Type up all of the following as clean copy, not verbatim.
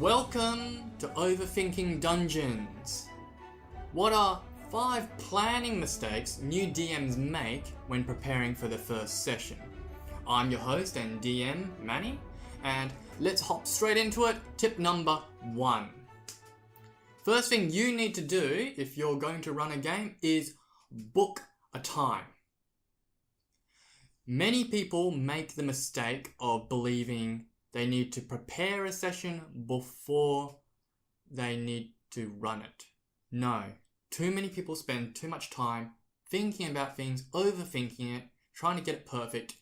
Welcome to Overthinking Dungeons. What are 5 planning mistakes new DMs make when preparing for the first session? I'm your host and DM, Manny, and let's hop straight into it. Tip number 1. First thing you need to do if you're going to run a game is book a time. Many people make the mistake of believing they need to prepare a session before they need to run it. No, too many people spend too much time thinking about things, overthinking it, trying to get it perfect,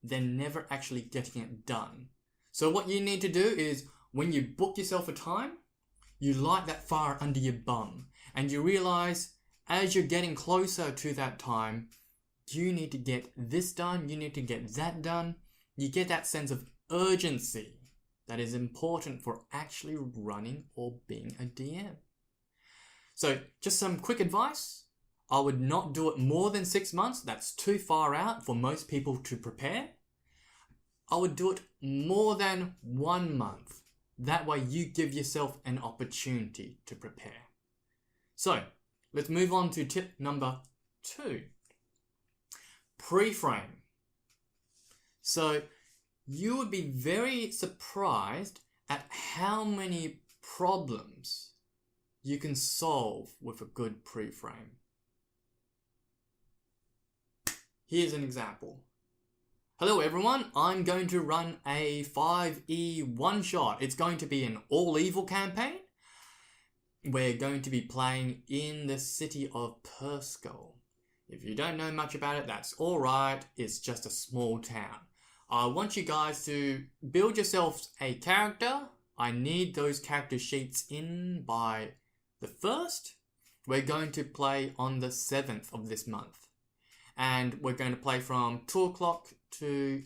then never actually getting it done. So what you need to do is, when you book yourself a time, you light that fire under your bum and you realize as you're getting closer to that time, you need to get this done, you need to get that done. You get that sense of urgency that is important for actually running or being a DM. So just some quick advice. I would not do it more than 6 months. That's too far out for most people to prepare. I would do it more than 1 month. That way you give yourself an opportunity to prepare. So let's move on to tip number 2. Pre-frame. So you would be very surprised at how many problems you can solve with a good pre-frame. Here's an example. Hello everyone, I'm going to run a 5e one-shot. It's going to be an all-evil campaign. We're going to be playing in the city of Perskull. If you don't know much about it, that's alright. It's just a small town. I want you guys to build yourselves a character. I need those character sheets in by the 1st. We're going to play on the 7th of this month. And we're going to play from 2 o'clock to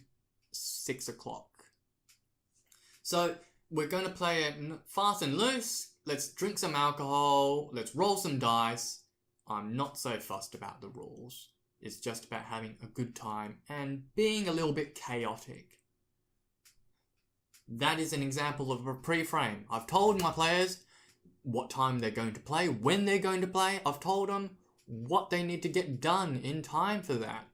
6 o'clock. So we're going to play it fast and loose. Let's drink some alcohol. Let's roll some dice. I'm not so fussed about the rules. It's just about having a good time and being a little bit chaotic. That is an example of a pre-frame. I've told my players what time they're going to play, when they're going to play. I've told them what they need to get done in time for that.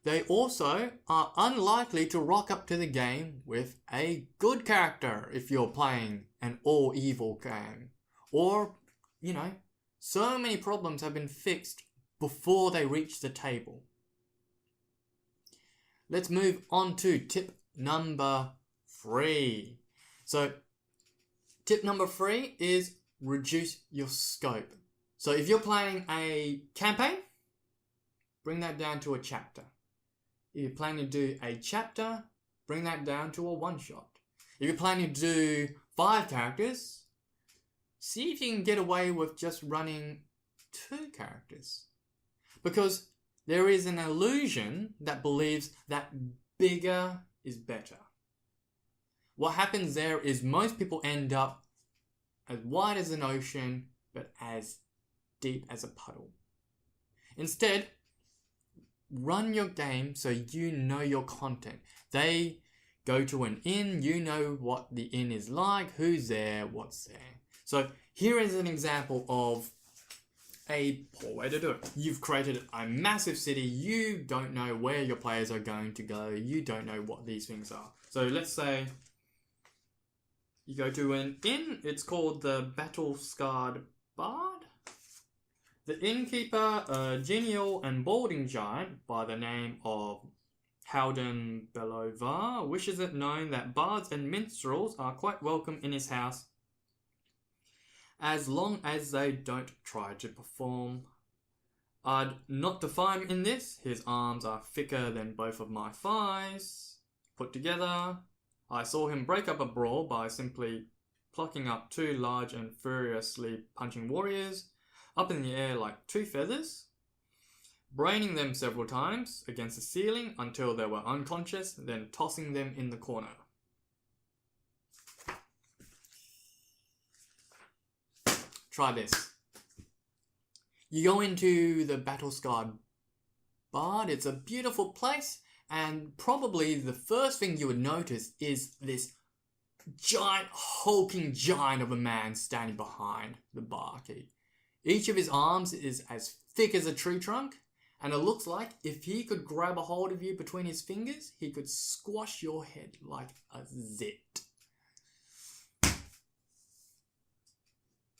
They also are unlikely to rock up to the game with a good character if you're playing an all-evil game. Or, so many problems have been fixed before they reach the table. Let's move on to tip number 3. So, tip number 3 is reduce your scope. So if you're playing a campaign, bring that down to a chapter. If you're planning to do a chapter, bring that down to a one-shot. If you're planning to do 5 characters, see if you can get away with just running 2 characters. Because there is an illusion that believes that bigger is better. What happens there is most people end up as wide as an ocean, but as deep as a puddle. Instead, run your game so you know your content. They go to an inn, you know what the inn is like, who's there, what's there. So here is an example of a poor way to do it. You've created a massive city, you don't know where your players are going to go, you don't know what these things are. So let's say you go to an inn, it's called the Battle-Scarred Bard. The innkeeper, a genial and balding giant by the name of Howden Belovar, wishes it known that bards and minstrels are quite welcome in his house, as long as they don't try to perform. I'd not define him in this. His arms are thicker than both of my thighs put together. I saw him break up a brawl by simply plucking up 2 large and furiously punching warriors up in the air like 2 feathers, braining them several times against the ceiling until they were unconscious, then tossing them in the corner. Try this. You go into the Battle-Scarred Bard. It's a beautiful place, and probably the first thing you would notice is this giant, hulking giant of a man standing behind the bar key. Each of his arms is as thick as a tree trunk, and it looks like if he could grab a hold of you between his fingers, he could squash your head like a zit.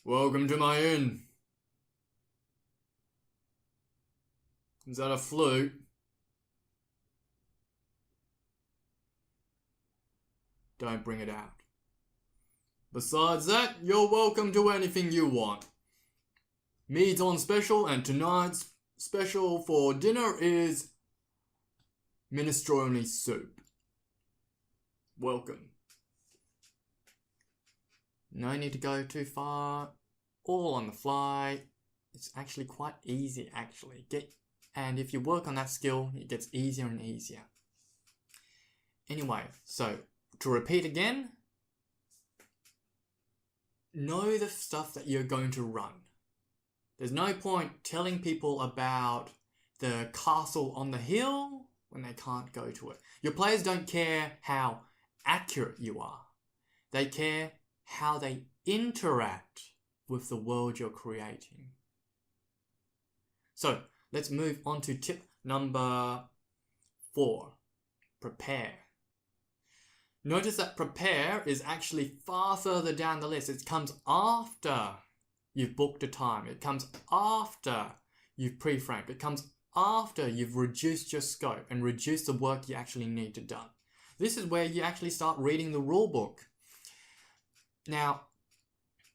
Welcome to my inn. Is that a flute? Don't bring it out. Besides that, you're welcome to anything you want. Meat's on special, and tonight's special for dinner is minestrone soup. Welcome. No need to go too far. All on the fly. It's actually quite easy, actually. And if you work on that skill, it gets easier and easier. Anyway, so to repeat again, know the stuff that you're going to run. There's no point telling people about the castle on the hill when they can't go to it. Your players don't care how accurate you are. They care how they interact with the world you're creating. So let's move on to tip number 4. Prepare. Notice that prepare is actually far further down the list. It comes after you've booked a time. It comes after you've pre-framed. It comes after you've reduced your scope and reduced the work you actually need to done. This is where you actually start reading the rule book. Now,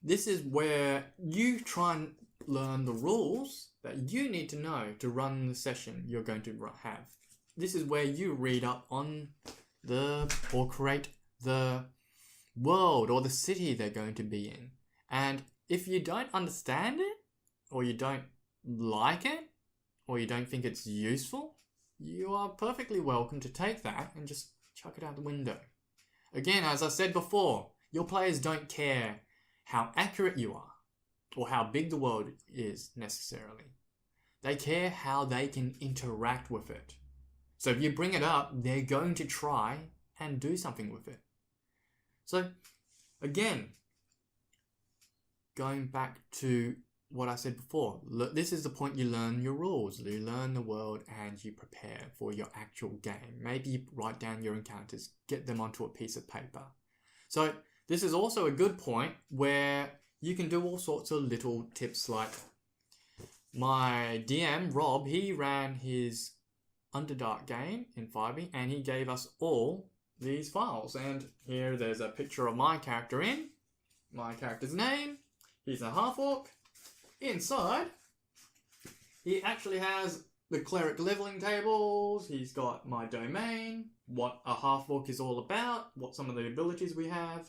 this is where you try and learn the rules that you need to know to run the session you're going to have. This is where you read up on or create the world or the city they're going to be in. And if you don't understand it, or you don't like it, or you don't think it's useful, you are perfectly welcome to take that and just chuck it out the window. Again, as I said before, your players don't care how accurate you are or how big the world is necessarily. They care how they can interact with it. So if you bring it up, they're going to try and do something with it. So again, going back to what I said before, this is the point you learn your rules. You learn the world and you prepare for your actual game. Maybe you write down your encounters, get them onto a piece of paper. So this is also a good point where you can do all sorts of little tips, like my DM, Rob, he ran his Underdark game in 5e and he gave us all these files. And here there's a picture of my character in, my character's name. He's a half-orc. Inside, he actually has the cleric leveling tables. He's got my domain, what a half-orc is all about, what some of the abilities we have,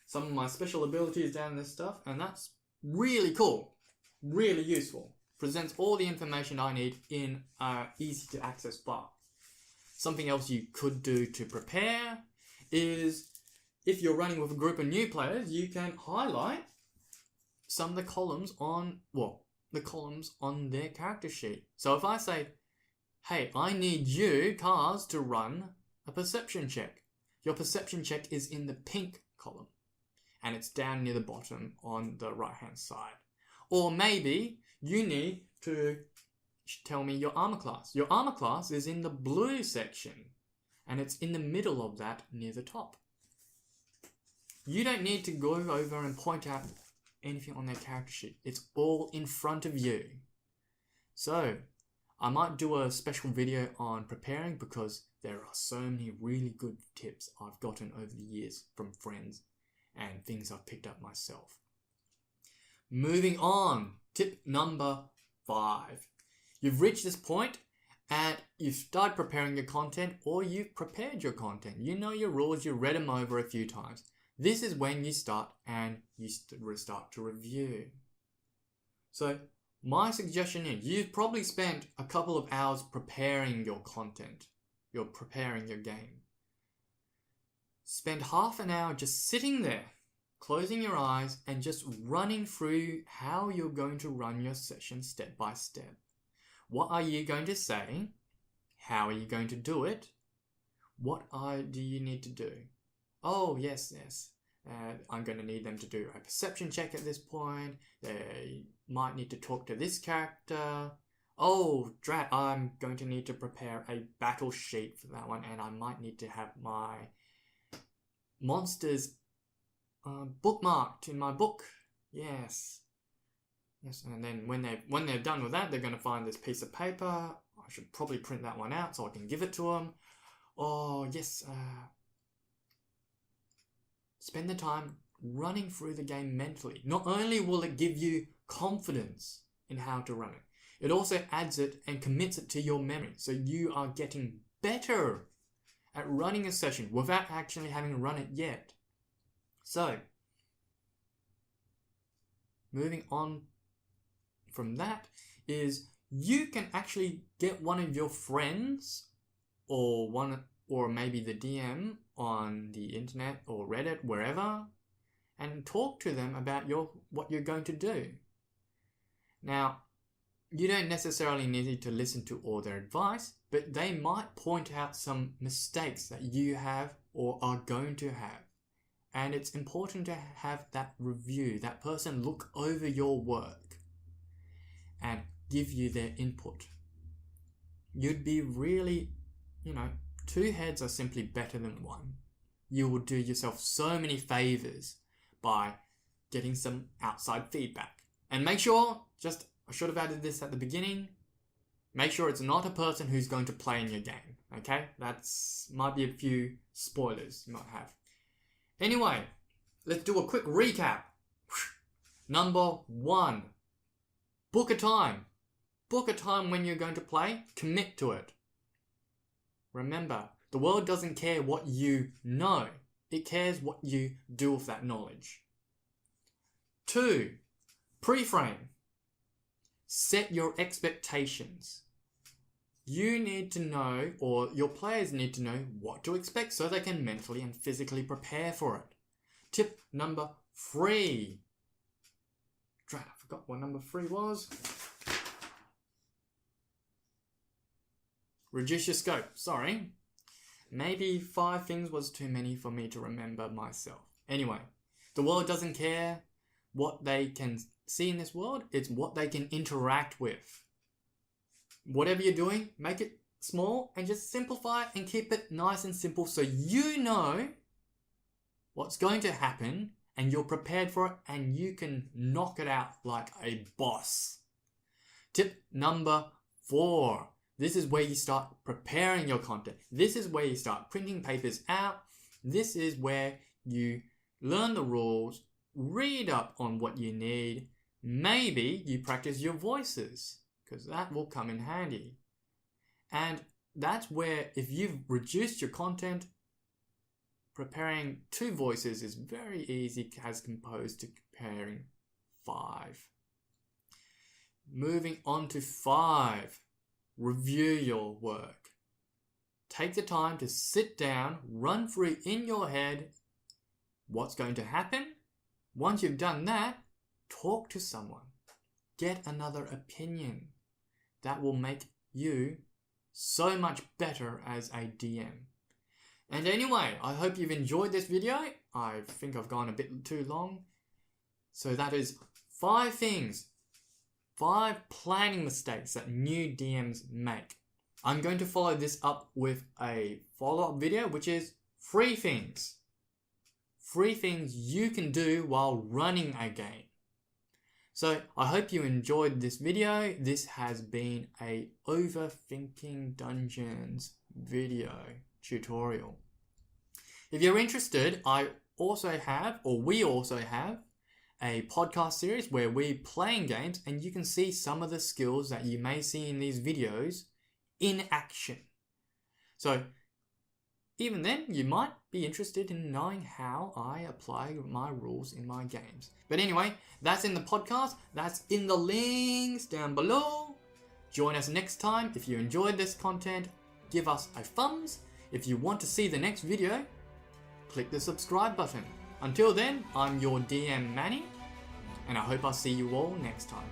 some of my special abilities down this stuff, and that's really cool, really useful. Presents all the information I need in an easy-to-access file. Something else you could do to prepare is, if you're running with a group of new players, you can highlight some of the columns on, their character sheet. So if I say, hey, I need you, Cars, to run a perception check. Your perception check is in the pink column, and it's down near the bottom on the right-hand side. Or maybe you need to tell me your armor class. Your armor class is in the blue section, and it's in the middle of that near the top. You don't need to go over and point out anything on their character sheet. It's all in front of you. So I might do a special video on preparing, because there are so many really good tips I've gotten over the years from friends and things I've picked up myself. Moving on, tip number 5. You've reached this point and you've started preparing your content, or you've prepared your content. You know your rules, you've read them over a few times. This is when you start and you start to review. So my suggestion is, you've probably spent a couple of hours preparing your content. You're preparing your game. Spend half an hour just sitting there, closing your eyes and just running through how you're going to run your session step by step. What are you going to say? How are you going to do it? What do you need to do? Oh, yes. I'm going to need them to do a perception check at this point. They might need to talk to this character. Oh, drat, I'm going to need to prepare a battle sheet for that one, and I might need to have my monsters bookmarked in my book. Yes. Yes, and then when they're done with that, they're going to find this piece of paper. I should probably print that one out so I can give it to them. Oh, yes. Spend the time running through the game mentally. Not only will it give you confidence in how to run it, it also adds it and commits it to your memory. So you are getting better at running a session without actually having run it yet. So, moving on from that is you can actually get one of your friends or maybe the DM on the internet or Reddit, wherever, and talk to them about what you're going to do. Now, you don't necessarily need to listen to all their advice, but they might point out some mistakes that you have or are going to have. And it's important to have that review, that person look over your work and give you their input. You'd be really, two heads are simply better than one. You will do yourself so many favors by getting some outside feedback. And make sure, I should have added this at the beginning, make sure it's not a person who's going to play in your game, okay? Might be a few spoilers you might have. Anyway, let's do a quick recap. Number 1, book a time. Book a time when you're going to play, commit to it. Remember, the world doesn't care what you know. It cares what you do with that knowledge. 2, pre-frame. Set your expectations. You need to know, or your players need to know what to expect so they can mentally and physically prepare for it. Tip number 3. I forgot what number 3 was. Reduce your scope. Sorry. Maybe 5 things was too many for me to remember myself. Anyway, the world doesn't care what they can see in this world. It's what they can interact with. Whatever you're doing, make it small and just simplify it and keep it nice and simple so you know what's going to happen and you're prepared for it and you can knock it out like a boss. Tip number 4. This is where you start preparing your content. This is where you start printing papers out. This is where you learn the rules, read up on what you need. Maybe you practice your voices, because that will come in handy. And that's where, if you've reduced your content, preparing 2 voices is very easy as opposed to preparing 5. Moving on to 5. Review your work. Take the time to sit down, run through in your head what's going to happen. Once you've done that, talk to someone. Get another opinion. That will make you so much better as a DM. And anyway, I hope you've enjoyed this video. I think I've gone a bit too long. So that is 5 things. 5 planning mistakes that new DMs make. I'm going to follow this up with a follow-up video, which is 3 things. 3 things you can do while running a game. So I hope you enjoyed this video. This has been a OThinking Dungeons video tutorial. If you're interested, we also have a podcast series where we're playing games and you can see some of the skills that you may see in these videos in action. So even then, you might be interested in knowing how I apply my rules in my games. But anyway, that's in the podcast. That's in the links down below. Join us next time. If you enjoyed this content, give us a thumbs. If you want to see the next video, click the subscribe button. Until then, I'm your DM Manny, and I hope I'll see you all next time.